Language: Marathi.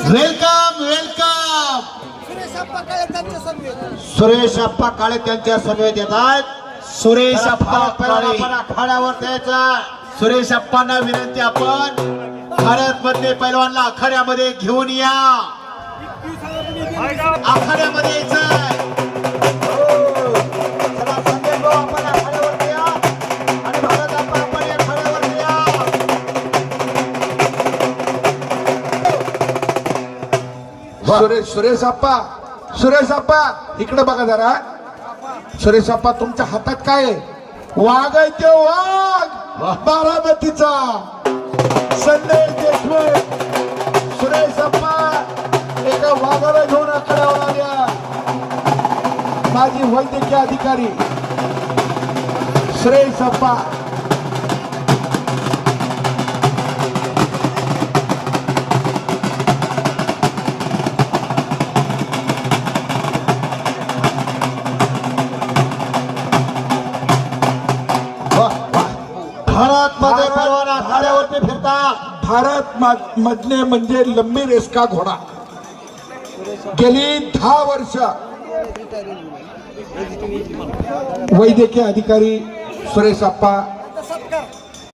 Welcome welcome. सुरेश अप्पा काळे त्यांच्या सभेत येत आहेत. सुरेश अप्पा काळे आखाड्यावर द्यायचा. सुरेश अप्पांना विनंती, आपण भारत मधले पैलवानला आखाड्यामध्ये घेऊन या. आखाड्यामध्ये यायचंय. चला संदेश भाऊ, आपण आखाड्यावर द्या आणि भारत अप्पा आपण आखाड्यावर द्या. सुरेश अप्पा इकडे बघा जरा. सुरेश अप्पा, तुमच्या हातात काय आहे? वाघ आहे ते वाघ, बारामतीचा संदेश देशमुख. सुरेश अप्पा एका वाघाला घेऊन आखाड्यावर आल्या. माजी वैद्यकीय अधिकारी सुरेश अप्पा. भारत मध्ये पैलवान आखाड्यावरती फिरतात. भारत मधले म्हणजे लंबी रेस का घोडा. गेली 10 वर्ष वैद्यकीय अधिकारी सुरेश अप्पा